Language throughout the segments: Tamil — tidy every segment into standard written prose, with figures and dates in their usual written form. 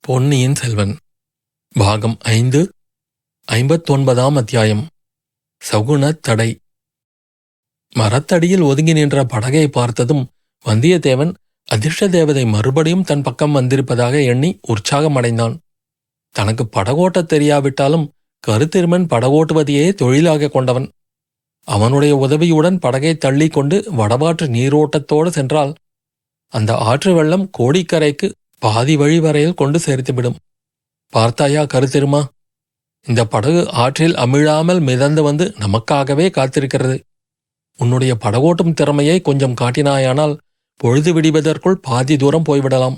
பொன்னியின் செல்வன் பாகம் 5 59ஆம் அத்தியாயம். சகுனத் தடை. மரத்தடியில் ஒதுங்கி நின்ற படகை பார்த்ததும் வந்தியத்தேவன் அதிர்ஷ்ட தேவதை மறுபடியும் தன் பக்கம் வந்திருப்பதாக எண்ணி உற்சாகமடைந்தான். தனக்கு படகோட்டத் தெரியாவிட்டாலும் கருத்திருமன் படகோட்டுவதையே தொழிலாக கொண்டவன். அவனுடைய உதவியுடன் படகை தள்ளி கொண்டு வடவாற்று நீரோட்டத்தோடு சென்றால் அந்த ஆற்று வெள்ளம் கோடிக்கரைக்கு பாதி வழி வரையில் கொண்டு சேர்த்துவிடும். பார்த்தாயா கருத்திருமா, இந்த படகு ஆற்றில் அமிழாமல் மிதந்து வந்து நமக்காகவே காத்திருக்கிறது. உன்னுடைய படகோட்டும் திறமையை கொஞ்சம் காட்டினாயானால் பொழுது விடிவதற்குள் பாதி தூரம் போய்விடலாம்.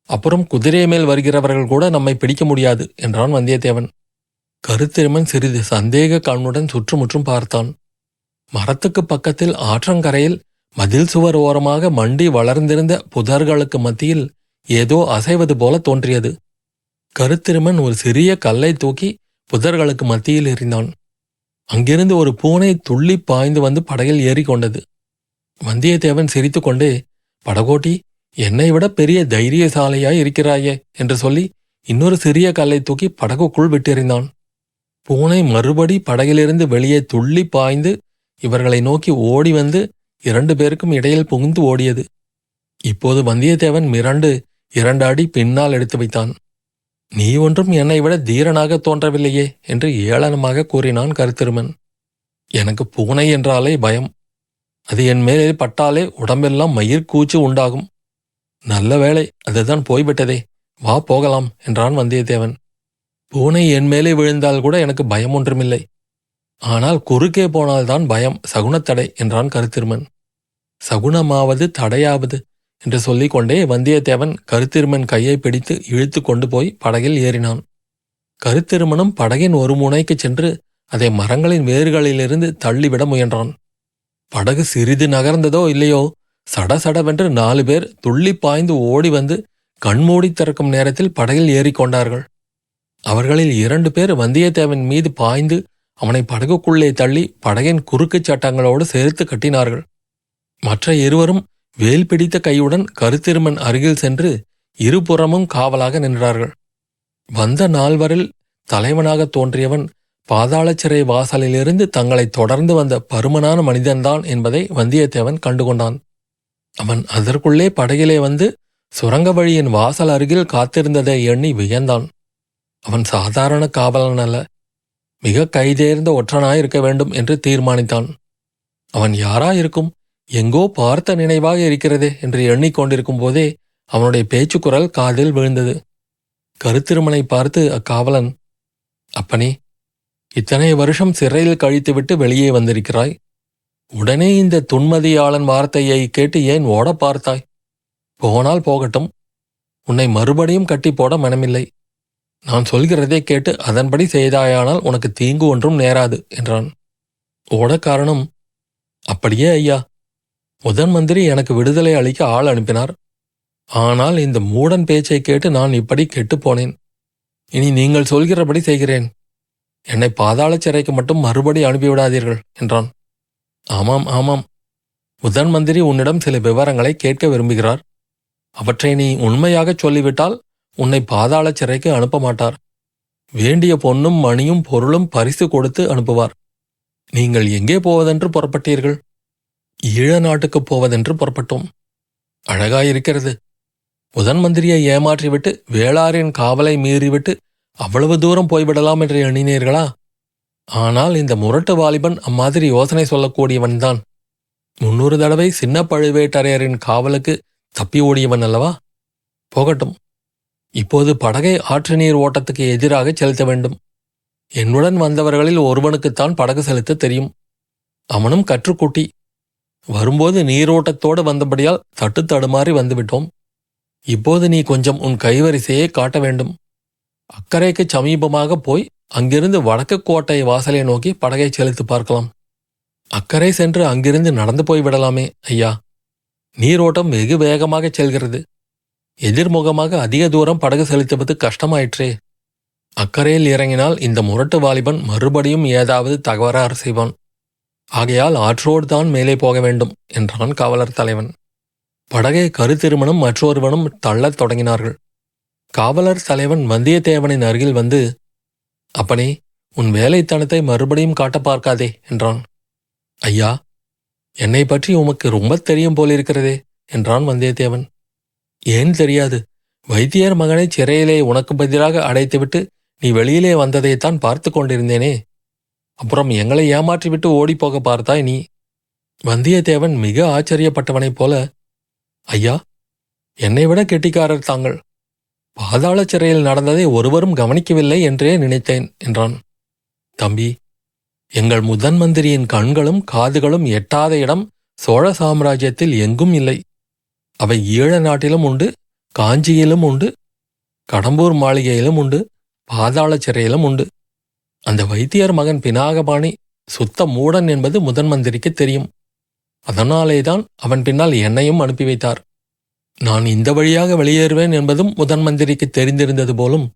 அப்புறம் குதிரை மேல் வருகிறவர்கள் கூட நம்மை பிடிக்க முடியாது என்றான் வந்தியத்தேவன். கருத்திருமன் சிறிது சந்தேக கண்ணுடன் சுற்றுமுற்றும் பார்த்தான். மரத்துக்கு பக்கத்தில் ஆற்றங்கரையில் மதில் சுவர் ஓரமாக மண்டி வளர்ந்திருந்த புதர்களுக்கு மத்தியில் ஏதோ அசைவது போல தோன்றியது. கருத்திருமன் ஒரு சிறிய கல்லை தூக்கி புதர்களுக்கு மத்தியில் எறிந்தான். அங்கிருந்து ஒரு பூனை துள்ளி பாய்ந்து வந்து படகில் ஏறிக்கொண்டது. வந்தியத்தேவன் சிரித்துக்கொண்டே, படகோட்டி, என்னை விட பெரிய தைரியசாலையாய் இருக்கிறாயே என்று சொல்லி இன்னொரு சிறிய கல்லை தூக்கி படகுக்குள் விட்டெறிந்தான். பூனை மறுபடி படகிலிருந்து வெளியே துள்ளி பாய்ந்து இவர்களை நோக்கி ஓடி வந்து 2 பேருக்கும் இடையில் புகுந்து ஓடியது. இப்போது வந்தியத்தேவன் மிரண்டு 2 அடி பின்னால் எடுத்து வைத்தான். நீ ஒன்றும் என்னை விட தீரனாக தோன்றவில்லையே என்று ஏளனமாக கூறினான் கருத்திருமன். எனக்கு பூனை என்றாலே பயம். அது என் மேலே பட்டாலே உடம்பெல்லாம் மயிர்கூச்சு உண்டாகும். நல்ல வேளை, அதுதான் போய்விட்டதே. வா போகலாம் என்றான் வந்தியத்தேவன். பூனை என் மேலே விழுந்தால் கூட எனக்கு பயம் ஒன்றுமில்லை. ஆனால் குறுக்கே போனால்தான் பயம். சகுனத்தடை என்றான் கருத்திருமன். சகுனமாவது தடையாவது என்று சொல்லிக்கொண்டே வந்தியத்தேவன் கருத்திருமன் கையை பிடித்து இழுத்து கொண்டு போய் படகில் ஏறினான். கருத்திருமனும் படகின் ஒரு முனைக்குச் சென்று அதை மரங்களின் வேர்களிலிருந்து தள்ளிவிட முயன்றான். படகு சிறிது நகர்ந்ததோ இல்லையோ, சடசடவென்று 4 பேர் துள்ளி பாய்ந்து ஓடி வந்து கண்மூடி திறக்கும் நேரத்தில் படகில் ஏறிக்கொண்டார்கள். அவர்களில் 2 பேர் வந்தியத்தேவன் மீது பாய்ந்து அவனை படகுக்குள்ளே தள்ளி படகின் குறுக்குச் சட்டங்களோடு சேர்த்து கட்டினார்கள். மற்ற இருவரும் வேல் பிடித்த கையுடன் கருத்திருமன் அருகில் சென்று இருபுறமும் காவலாக நின்றார்கள். வந்த 4வரில் தலைவனாக தோன்றியவன் பாதாள சிறை வாசலிலிருந்து தங்களை தொடர்ந்து வந்த பருமனான மனிதன்தான் என்பதை வந்தியத்தேவன் கண்டுகொண்டான். அவன் அதற்குள்ளே படகிலே வந்து சுரங்க வழியின் வாசல் அருகில் காத்திருந்ததை எண்ணி வியந்தான். அவன் சாதாரண காவலன் அல்ல, மிக கைதேர்ந்த ஒற்றனாயிருக்க வேண்டும் என்று தீர்மானித்தான். அவன் யாராயிருக்கும்? எங்கோ பார்த்த நினைவாக இருக்கிறதே என்று எண்ணிக்கொண்டிருக்கும் போதே அவனுடைய பேச்சுக்குரல் காதில் விழுந்தது. கருத்திருமனை பார்த்து அக்காவலன், அப்பனே, இத்தனை வருஷம் சிறையில் கழித்துவிட்டு வெளியே வந்திருக்கிறாய். உடனே இந்த துன்மதியாளன் வார்த்தையை கேட்டு ஏன் ஓட பார்த்தாய்? போனால் போகட்டும், உன்னை மறுபடியும் கட்டி போட மனமில்லை. நான் சொல்கிறதை கேட்டு அதன்படி செய்தாயானால் உனக்கு தீங்கு ஒன்றும் நேராது என்றான். ஓட காரணம்? அப்படியே ஐயா, முதன் மந்திரி எனக்கு விடுதலை அளிக்க ஆள் அனுப்பினார். ஆனால் இந்த மூடன் பேச்சை கேட்டு நான் இப்படி கெட்டுப்போனேன். இனி நீங்கள் சொல்கிறபடி செய்கிறேன். என்னை பாதாள சிறைக்கு மட்டும் மறுபடி அனுப்பிவிடாதீர்கள் என்றான். ஆமாம் ஆமாம், முதன் மந்திரி உன்னிடம் சில விவரங்களை கேட்க விரும்புகிறார். அவற்றை நீ உண்மையாகச் சொல்லிவிட்டால் உன்னை பாதாள சிறைக்கு அனுப்ப மாட்டார். வேண்டிய பொன்னும் மணியும் பொருளும் பரிசு கொடுத்து அனுப்புவார். நீங்கள் எங்கே போவதென்று புறப்பட்டீர்கள்? ஈழ நாட்டுக்குப் போவதென்று புறப்பட்டோம். அழகாயிருக்கிறது. முதன் மந்திரியை ஏமாற்றிவிட்டு வேளாரின் காவலை மீறிவிட்டு அவ்வளவு தூரம் போய்விடலாம் என்று எண்ணினீர்களா? ஆனால் இந்த முரட்டு வாலிபன் அம்மாதிரி யோசனை சொல்லக்கூடியவன்தான். 300 தடவை சின்ன பழுவேட்டரையரின் காவலுக்கு தப்பி ஓடியவன் அல்லவா? போகட்டும். இப்போது படகை ஆற்று நீர் ஓட்டத்துக்கு எதிராக செலுத்த வேண்டும். என்னுடன் வந்தவர்களில் ஒருவனுக்குத்தான் படகு செலுத்த தெரியும். அவனும் கற்றுக்குட்டி. வரும்போது நீரோட்டத்தோடு வந்தபடியால் தட்டு தடுமாறி வந்துவிட்டோம். இப்போது நீ கொஞ்சம் உன் கைவரிசையை காட்ட வேண்டும். அக்கறைக்கு சமீபமாக போய் அங்கிருந்து வடக்கு கோட்டை வாசலை நோக்கி படகை செலுத்தி பார்க்கலாம். அக்கறை சென்று அங்கிருந்து நடந்து போய்விடலாமே ஐயா. நீரோட்டம் வெகு வேகமாகச் செல்கிறது. எதிர்முகமாக அதிக தூரம் படகு செலுத்துவது கஷ்டமாயிற்றே. அக்கறையில் இறங்கினால் இந்த முரட்டு வாலிபன் மறுபடியும் ஏதாவது தகராறு செய்வான். ஆகையால் ஆற்றோடு தான் மேலே போக வேண்டும் என்றான் காவலர் தலைவன். படகை கருத்திருமனும் மற்றொருவனும் தள்ளத் தொடங்கினார்கள். காவலர் தலைவன் வந்தியத்தேவனின் அருகில் வந்து, அப்பனே, உன் வேலைத்தனத்தை மறுபடியும் காட்ட பார்க்காதே என்றான். ஐயா, என்னை பற்றி உமக்கு ரொம்ப தெரியும் போலிருக்கிறதே என்றான் வந்தியத்தேவன். ஏன் தெரியாது? வைத்தியர் மகனை சிறையிலே உனக்கு பதிலாக அடைத்துவிட்டு நீ வெளியிலே வந்ததைத்தான் பார்த்து கொண்டிருந்தேனே. அப்புறம் எங்களை ஏமாற்றிவிட்டு ஓடிப்போக பார்த்தாய் நீ. வந்தியத்தேவன் மிக ஆச்சரியப்பட்டவனைப் போல, ஐயா, என்னை விட கெட்டிக்காரர் தாங்கள். பாதாள சிறையில் நடந்ததை ஒருவரும் கவனிக்கவில்லை என்றே நினைத்தேன் என்றான். தம்பி, எங்கள் முதன் மந்திரியின் கண்களும் காதுகளும் எட்டாத இடம் சோழ சாம்ராஜ்யத்தில் எங்கும் இல்லை. அவை ஈழ நாட்டிலும் உண்டு, காஞ்சியிலும் உண்டு, கடம்பூர் மாளிகையிலும் உண்டு, பாதாள சிறையிலும் உண்டு. அந்த வைத்தியர் மகன் பினாகபாணி சுத்த மூடன் என்பது முதன் மந்திரிக்கு தெரியும். அதனாலேதான் அவன் பின்னால் என்னையும் அனுப்பி வைத்தார். நான் இந்த வழியாக வெளியேறுவேன் என்பதும் முதன் மந்திரிக்கு தெரிந்திருந்தது போலும்.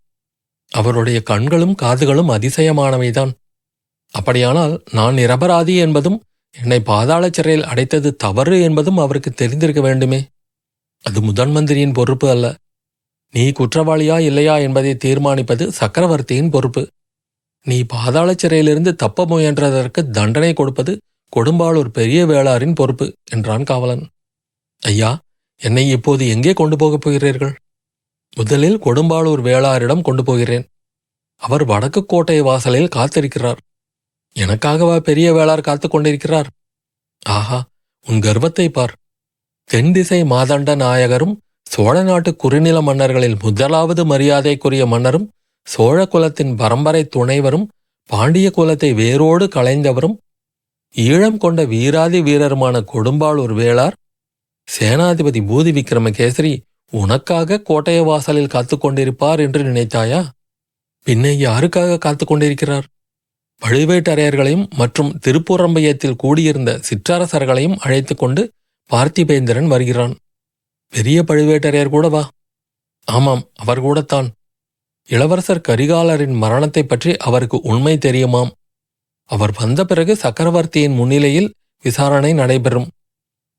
அவருடைய கண்களும் காதுகளும் அதிசயமானவைதான். அப்படியானால் நான் நிரபராதி என்பதும் என்னை பாதாள சிறையில் அடைத்தது தவறு என்பதும் அவருக்கு தெரிந்திருக்க வேண்டுமே. அது முதன் மந்திரியின் பொறுப்பு அல்ல. நீ குற்றவாளியா இல்லையா என்பதை தீர்மானிப்பது சக்கரவர்த்தியின் பொறுப்பு. நீ பாதாள சிறையிலிருந்து தப்ப முயன்றதற்கு தண்டனை கொடுப்பது கொடும்பாளூர் பெரிய வேளாரின் பொறுப்பு என்றான் காவலன். ஐயா, என்னை இப்போது எங்கே கொண்டு போகப் போகிறீர்கள்? முதலில் கொடும்பாளூர் வேளாரிடம் கொண்டு போகிறேன். அவர் வடக்கு கோட்டை வாசலில் காத்திருக்கிறார். எனக்காகவா பெரிய வேளார் காத்து கொண்டிருக்கிறார்? ஆஹா, உன் கர்வத்தை பார். தென் திசை மாதண்ட நாயகரும் சோழ நாட்டு குறுநில மன்னர்களில் முதலாவது மரியாதைக்குரிய மன்னரும் சோழ குலத்தின் பரம்பரை துணைவரும் பாண்டிய குலத்தை வேரோடு களைந்தவரும் ஈழம் கொண்ட வீராதி வீரருமான கொடும்பாளூர் வேளார் சேனாதிபதி பூதி விக்ரமகேசரி உனக்காக கோட்டைய வாசலில் காத்து கொண்டிருப்பார் என்று நினைத்தாயா? பின்ன யாருக்காக காத்து கொண்டிருக்கிறார்? பழுவேட்டரையர்களையும் மற்றும் திருப்புறம்பயத்தில் கூடியிருந்த சிற்றரசர்களையும் அழைத்து கொண்டு பார்த்திபேந்திரன் வருகிறான். பெரிய பழுவேட்டரையர் கூடவா? ஆமாம், அவர் கூடத்தான். இளவரசர் கரிகாலரின் மரணத்தை பற்றி அவருக்கு உண்மை தெரியுமாம். அவர் வந்த பிறகு சக்கரவர்த்தியின் முன்னிலையில் விசாரணை நடைபெறும்.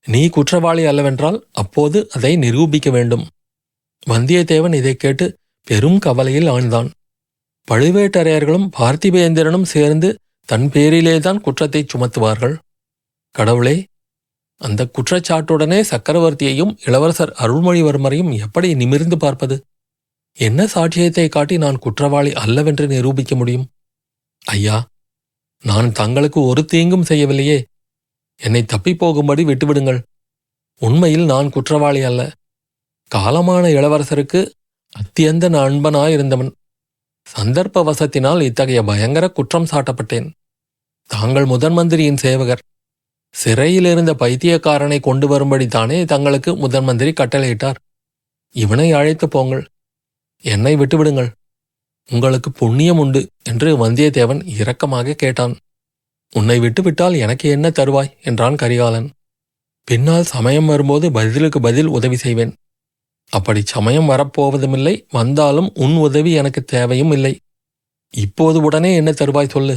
நீ குற்றவாளி அல்லவென்றால் அப்போது அதை நிரூபிக்க வேண்டும். வந்தியத்தேவன் இதைக் கேட்டு பெரும் கவலையில் ஆழ்ந்தான். பழுவேட்டரையர்களும் பார்த்திபேந்திரனும் சேர்ந்து தன் பேரிலேதான் குற்றத்தை சுமத்துவார்கள். கடவுளே, அந்த குற்றச்சாட்டுடனே சக்கரவர்த்தியையும் இளவரசர் அருள்மொழிவர்மரையும் எப்படி நிமிர்ந்து பார்ப்பது? என்ன சாட்சியத்தை காட்டி நான் குற்றவாளி அல்லவென்று நிரூபிக்க முடியும்? ஐயா, நான் தங்களுக்கு ஒரு தீங்கும் செய்யவில்லையே. என்னை தப்பிப்போகும்படி விட்டுவிடுங்கள். உண்மையில் நான் குற்றவாளி அல்ல. காலமான இளவரசருக்கு அத்தியந்த நண்பனாயிருந்தவன். சந்தர்ப்பவசத்தினால் இத்தகைய பயங்கர குற்றம் சாட்டப்பட்டேன். தாங்கள் முதன் மந்திரியின் சேவகர். சிறையிலிருந்த பைத்தியக்காரனை கொண்டு வரும்படி தானே தங்களுக்கு முதன் மந்திரி கட்டளையிட்டார். இவனை அழைத்து போங்கள். என்னை விட்டுவிடுங்கள். உங்களுக்கு புண்ணியம் உண்டு என்று வந்தியத்தேவன் இரக்கமாக கேட்டான். உன்னை விட்டுவிட்டால் எனக்கு என்ன தருவாய் என்றான் கரிகாலன். பின்னால் சமயம் வரும்போது பதிலுக்கு பதில் உதவி செய்வேன். அப்படி சமயம் வரப்போவதுமில்லை. வந்தாலும் உன் உதவி எனக்கு தேவையும் இல்லை. இப்போது உடனே என்ன தருவாய் சொல்லு.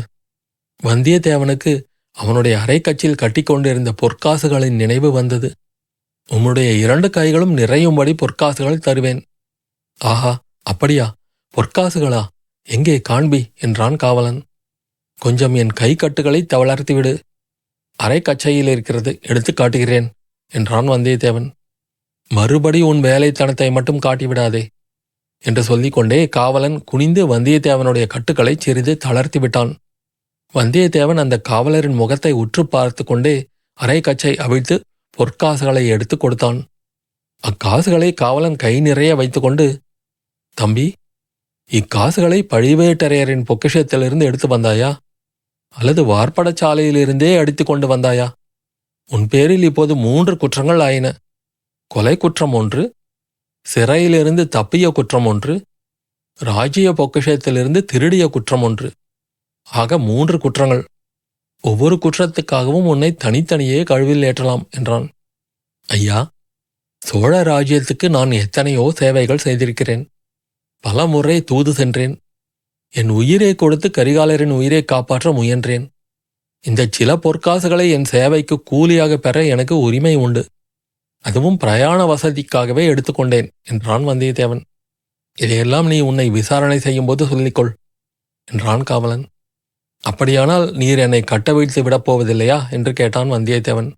வந்தியத்தேவனுக்கு அவனுடைய அரைக்கச்சில் கட்டிக்கொண்டிருந்த பொற்காசுகளின் நினைவு வந்தது. உம்முடைய 2 கைகளும் நிறையும்படி பொற்காசுகள் தருவேன். ஆஹா, அப்படியா? பொற்காசுகளா? எங்கே காண்பி என்றான் காவலன். கொஞ்சம் என் கை கட்டுகளை தளர்த்திவிடு. அரைக்கச்சையில் இருக்கிறது, எடுத்து காட்டுகிறேன் என்றான் வந்தியத்தேவன். மறுபடி உன் வேலைத்தனத்தை மட்டும் காட்டிவிடாதே என்று சொல்லிக்கொண்டே காவலன் குனிந்து வந்தியத்தேவனுடைய கட்டுக்களை சிறிது தளர்த்தி விட்டான். வந்தியத்தேவன் அந்த காவலரின் முகத்தை உற்று பார்த்து கொண்டே அரைக்கச்சை அவிழ்த்து பொற்காசுகளை எடுத்து கொடுத்தான். அக்காசுகளை காவலன் கை நிறைய வைத்துக்கொண்டு, தம்பி, இக்காசுகளை பழுவேட்டரையரின் பொக்கிஷத்திலிருந்து எடுத்து வந்தாயா, அல்லது வார்ப்படச்சாலையிலிருந்தே அடித்து கொண்டு வந்தாயா? உன் பேரில் இப்போது 3 குற்றங்கள் ஆயின. கொலை குற்றம் 1, சிறையிலிருந்து தப்பிய குற்றம் 1, ராஜ்ய பொக்கிஷத்திலிருந்து திருடிய குற்றம் 1. ஆக 3 குற்றங்கள். ஒவ்வொரு குற்றத்துக்காகவும் உன்னை தனித்தனியே கழுவில் ஏற்றலாம் என்றான். ஐயா, சோழ ராஜ்யத்துக்கு நான் எத்தனையோ சேவைகள் செய்திருக்கிறேன். பல முறை தூது சென்றேன். என் உயிரை கொடுத்து கரிகாலரின் உயிரை காப்பாற்ற முயன்றேன். இந்த சில பொற்காசுகளை என் சேவைக்கு கூலியாக பெற எனக்கு உரிமை உண்டு. அதுவும் பிரயாண வசதிக்காகவே எடுத்துக்கொண்டேன் என்றான் வந்தியத்தேவன். இதையெல்லாம் நீ உன்னை விசாரணை செய்யும்போது சொல்லிக்கொள் என்றான் காவலன். அப்படியானால் நீர் என்னை கட்ட வீழ்த்து விடப்போவதில்லையா என்று கேட்டான் வந்தியத்தேவன்.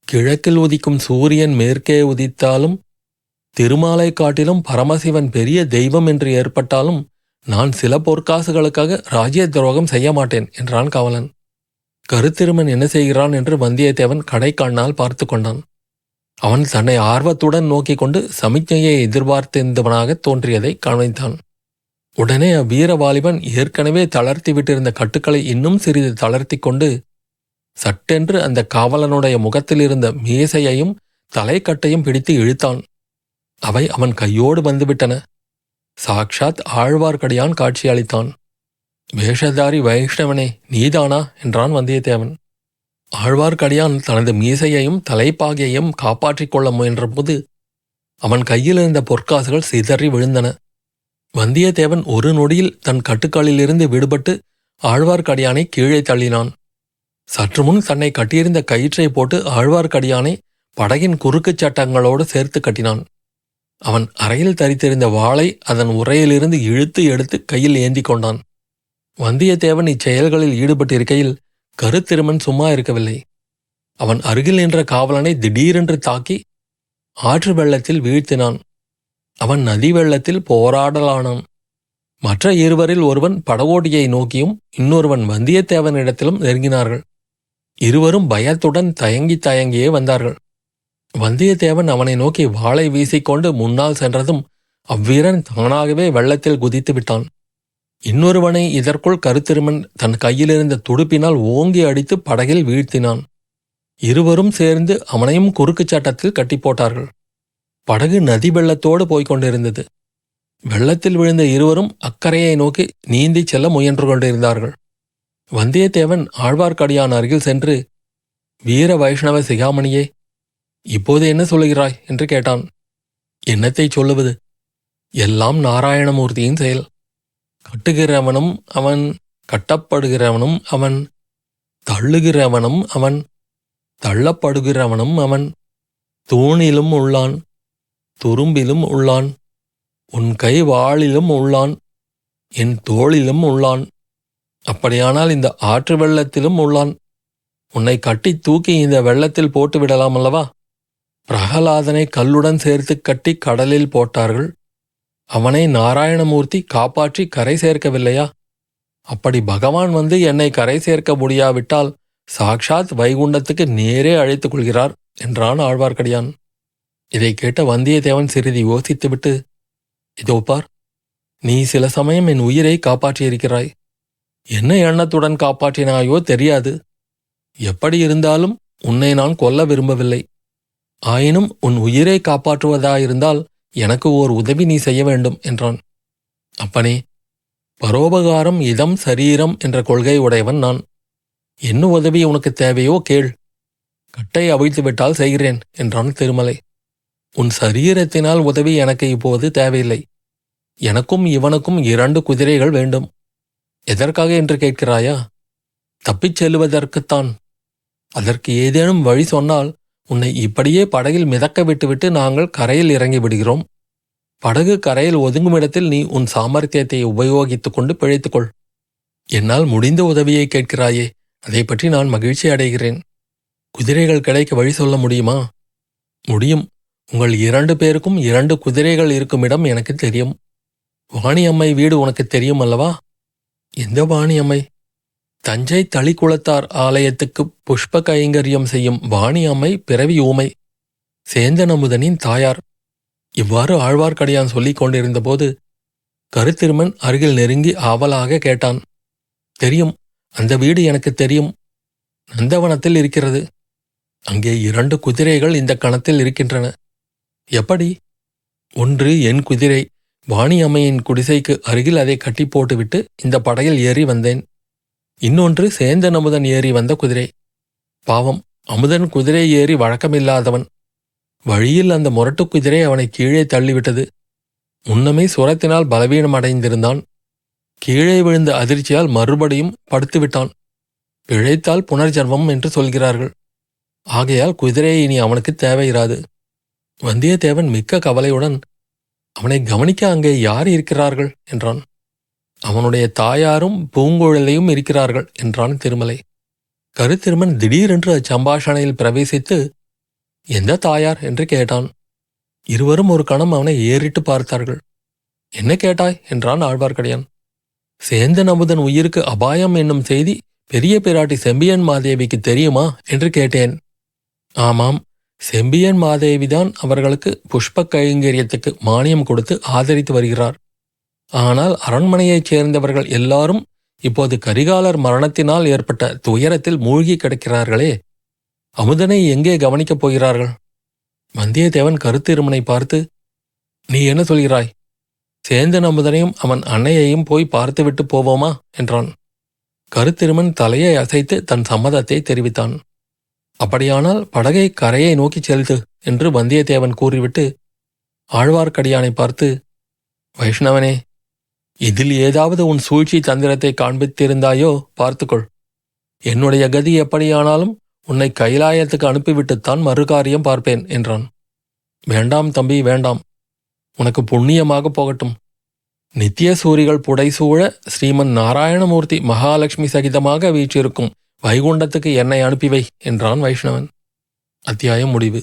கிழக்கில் உதிக்கும் சூரியன் மேற்கே உதித்தாலும், திருமாலை காட்டிலும் பரமசிவன் பெரிய தெய்வம் என்று ஏற்பட்டாலும் நான் சில பொற்காசுகளுக்காக ராஜ்ய துரோகம் செய்ய மாட்டேன் என்றான் காவலன். கருத்திருமன் என்ன செய்கிறான் என்று வந்தியத்தேவன் கடைக்கண்ணால் பார்த்து கொண்டான். அவன் தன்னை ஆர்வத்துடன் நோக்கிக் கொண்டு சமிக்ஞையை எதிர்பார்த்திருந்தவனாக தோன்றியதை கவனித்தான். உடனே அவ்வீர வாலிபன் ஏற்கனவே தளர்த்தி விட்டிருந்த கட்டுக்களை இன்னும் சிறிது தளர்த்தி கொண்டு சட்டென்று அந்த காவலனுடைய முகத்தில் இருந்த மீசையையும் தலைக்கட்டையும் பிடித்து இழுத்தான். அவை அவன் கையோடு வந்துவிட்டன. சாக்ஷாத் ஆழ்வார்க்கடியான் காட்சி அளித்தான். வேஷதாரி வைஷ்ணவனே, நீதானா என்றான் வந்தியத்தேவன். ஆழ்வார்க்கடியான் தனது மீசையையும் தலைப்பாகையையும் காப்பாற்றிக் கொள்ள முயன்றபோது அவன் கையில் இருந்த பொற்காசுகள் சிதறி விழுந்தன. வந்தியத்தேவன் ஒரு நொடியில் தன் கட்டுக்களிலிருந்து விடுபட்டு ஆழ்வார்க்கடியானை கீழே தள்ளினான். சற்று முன் தன்னை கட்டியிருந்த கயிற்றை போட்டு ஆழ்வார்க்கடியானை படகின் குறுக்குச் சட்டங்களோடு சேர்த்து கட்டினான். அவன் அறையில் தரித்திருந்த வாளை அதன் உரையிலிருந்து இழுத்து எடுத்து கையில் ஏந்தி கொண்டான். வந்தியத்தேவன் இச்செயல்களில் ஈடுபட்டிருக்கையில் கருத்திருமன் சும்மா இருக்கவில்லை. அவன் அருகில் நின்ற காவலனை திடீரென்று தாக்கி ஆற்று வெள்ளத்தில் வீழ்த்தினான். அவன் நதி வெள்ளத்தில் போராடலானான். மற்ற இருவரில் ஒருவன் படகோட்டியை நோக்கியும் இன்னொருவன் வந்தியத்தேவனிடத்திலும் நெருங்கினார்கள். இருவரும் பயத்துடன் தயங்கியே வந்தார்கள். வந்தியத்தேவன் அவனை நோக்கி வாளை வீசிக்கொண்டு முன்னால் சென்றதும் அவ்வீரன் தானாகவே வெள்ளத்தில் குதித்து விட்டான். இன்னொருவனை இதற்குள் கருத்திருமன் தன் கையிலிருந்த துடுப்பினால் ஓங்கி அடித்து படகில் வீழ்த்தினான். இருவரும் சேர்ந்து அவனையும் குறுக்குச் சட்டத்தில் கட்டி போட்டார்கள். படகு நதி வெள்ளத்தோடு போய்க் கொண்டிருந்தது. வெள்ளத்தில் விழுந்த இருவரும் அக்கறையை நோக்கி நீந்தி செல்ல முயன்று கொண்டிருந்தார்கள். வந்தியத்தேவன் ஆழ்வார்க்கடியான் அருகில் சென்று, வீர வைஷ்ணவ சிகாமணியே, இப்போது என்ன சொல்லுகிறாய் என்று கேட்டான். என்னத்தை சொல்லுவது? எல்லாம் நாராயணமூர்த்தியின் செயல். கட்டுகிறவனும் அவன், கட்டப்படுகிறவனும் அவன், தள்ளுகிறவனும் அவன், தள்ளப்படுகிறவனும் அவன். தூணிலும் உள்ளான், துரும்பிலும் உள்ளான், உன் கை வாளிலும் உள்ளான், என் தோளிலும் உள்ளான். அப்படியானால் இந்த ஆற்று வெள்ளத்திலும் உள்ளான். உன்னை கட்டி தூக்கி இந்த வெள்ளத்தில் போட்டு விடலாம் அல்லவா? பிரகலாதனை கல்லுடன் சேர்த்து கட்டி கடலில் போட்டார்கள். அவனை நாராயணமூர்த்தி காப்பாற்றி கரை சேர்க்கவில்லையா? அப்படி பகவான் வந்து என்னை கரை சேர்க்க முடியாவிட்டால் சாக்ஷாத் வைகுண்டத்துக்கு நேரே அழைத்துக் கொள்கிறார் என்றான் ஆழ்வார்க்கடியான். இதை கேட்ட வந்தியத்தேவன் சிறிது யோசித்துவிட்டு, இதோ பார், நீ சில சமயம் என் உயிரை காப்பாற்றியிருக்கிறாய். என்ன எண்ணத்துடன் காப்பாற்றினாயோ தெரியாது. எப்படி இருந்தாலும் உன்னை நான் கொல்ல விரும்பவில்லை. ஆயினும் உன் உயிரை காப்பாற்றுவதாயிருந்தால் எனக்கு ஓர் உதவி நீ செய்ய வேண்டும் என்றான். அப்பனே, பரோபகாரம் இதம் சரீரம் என்ற கொள்கை உடையவன் நான். என்ன உதவி உனக்கு தேவையோ கேள். கட்டை அவிழ்த்துவிட்டால் செய்கிறேன் என்றான் திருமலை. உன் சரீரத்தினால் உதவி எனக்கு இப்போது தேவையில்லை. எனக்கும் இவனுக்கும் 2 குதிரைகள் வேண்டும். எதற்காக என்று கேட்கிறாயா? தப்பிச் செல்லுவதற்குத்தான். அதற்கு ஏதேனும் வழி சொன்னால் உன்னை இப்படியே படகில் மிதக்க விட்டுவிட்டு நாங்கள் கரையில் இறங்கி விடுகிறோம். படகு கரையில் ஒதுங்குமிடத்தில் நீ உன் சாமர்த்தியத்தை உபயோகித்துக் கொண்டு பிழைத்துக்கொள். என்னால் முடிந்த உதவியை கேட்கிறாயே, அதை பற்றி நான் மகிழ்ச்சி அடைகிறேன். குதிரைகள் கிடைக்க வழி சொல்ல முடியுமா? முடியும். உங்கள் 2 பேருக்கும் 2 குதிரைகள் இருக்கும் இடம் எனக்கு தெரியும். வாணியம்மை வீடு உனக்கு தெரியும் அல்லவா? எந்த வாணியம்மை? தஞ்சை தளிக்குளத்தார் ஆலயத்துக்கு புஷ்ப கைங்கரியம் செய்யும் வாணியம்மை பிறவி ஊமை, சேந்தன் அமுதனின் தாயார். இவ்வாறு ஆழ்வார்க்கடியான் சொல்லிக் கொண்டிருந்தபோது கருத்திருமன் அருகில் நெருங்கி ஆவலாக கேட்டான். தெரியும், அந்த வீடு எனக்கு தெரியும். நந்தவனத்தில் இருக்கிறது. அங்கே 2 குதிரைகள் இந்த கணத்தில் இருக்கின்றன. எப்படி? ஒன்று என் குதிரை. வாணியம்மையின் குடிசைக்கு அருகில் அதை கட்டி போட்டுவிட்டு இந்த படகில் ஏறி வந்தேன். இன்னொன்று சேந்தன் அமுதன் ஏறி வந்த குதிரை. பாவம், அமுதன் குதிரை ஏறி வழக்கமில்லாதவன். வழியில் அந்த முரட்டு குதிரை அவனை கீழே தள்ளிவிட்டது. முன்னமே சுரத்தினால் பலவீனம் அடைந்திருந்தான். கீழே விழுந்த அதிர்ச்சியால் மறுபடியும் படுத்துவிட்டான். பிழைத்தால் புனர்ஜன்மம் என்று சொல்கிறார்கள். ஆகையால் குதிரையை இனி அவனுக்கு தேவையிராது. வந்தியத்தேவன் மிக்க கவலையுடன், அவனை கவனிக்க அங்கே யார் இருக்கிறார்கள் என்றான். அவனுடைய தாயாரும் பூங்குழலியும் இருக்கிறார்கள் என்றான் திருமலை. கருத்திருமன் திடீரென்று அச்சம்பாஷணையில் பிரவேசித்து, எந்த தாயார் என்று கேட்டான். இருவரும் ஒரு கணம் அவனை ஏறிட்டு பார்த்தார்கள். என்ன கேட்டாய் என்றான் ஆழ்வார்க்கடியான். சேந்தன் அமுதன் உயிருக்கு அபாயம் என்னும் செய்தி பெரிய பிராட்டி செம்பியன் மாதேவிக்கு தெரியுமா என்று கேட்டேன். ஆமாம், செம்பியன் மாதேவிதான் அவர்களுக்கு புஷ்ப கைங்கரியத்துக்கு மானியம் கொடுத்து ஆதரித்து வருகிறார். ஆனால் அரண்மனையைச் சேர்ந்தவர்கள் எல்லாரும் இப்போது கரிகாலர் மரணத்தினால் ஏற்பட்ட துயரத்தில் மூழ்கி கிடக்கிறார்களே, அமுதனை எங்கே கவனிக்கப் போகிறார்கள்? வந்தியத்தேவன் கருத்திருமனை பார்த்து, நீ என்ன சொல்கிறாய்? சேந்தன் அமுதனையும் அவன் அன்னையையும் போய் பார்த்துவிட்டு போவோமா என்றான். கருத்திருமன் தலையை அசைத்து தன் சம்மதத்தை தெரிவித்தான். அப்படியானால் படகை கரையை நோக்கிச் செலுத்து என்று வந்தியத்தேவன் கூறிவிட்டு ஆழ்வார்க்கடியானை பார்த்து, வைஷ்ணவனே, இதில் ஏதாவது உன் சூழ்ச்சி தந்திரத்தை காண்பித்திருந்தாயோ பார்த்துக்கொள். என்னுடைய கதி எப்படியானாலும் உன்னை கைலாயத்துக்கு அனுப்பிவிட்டுத்தான் மறுகாரியம் பார்ப்பேன் என்றான். வேண்டாம் தம்பி, வேண்டாம். உனக்கு புண்ணியமாக போகட்டும். நித்திய சூரிகள் புடைசூழ ஸ்ரீமன் நாராயணமூர்த்தி மகாலட்சுமி சகிதமாக வீற்றிருக்கும் வைகுண்டத்துக்கு என்னை அனுப்பிவை என்றான் வைஷ்ணவன். அத்தியாயம் முடிவு.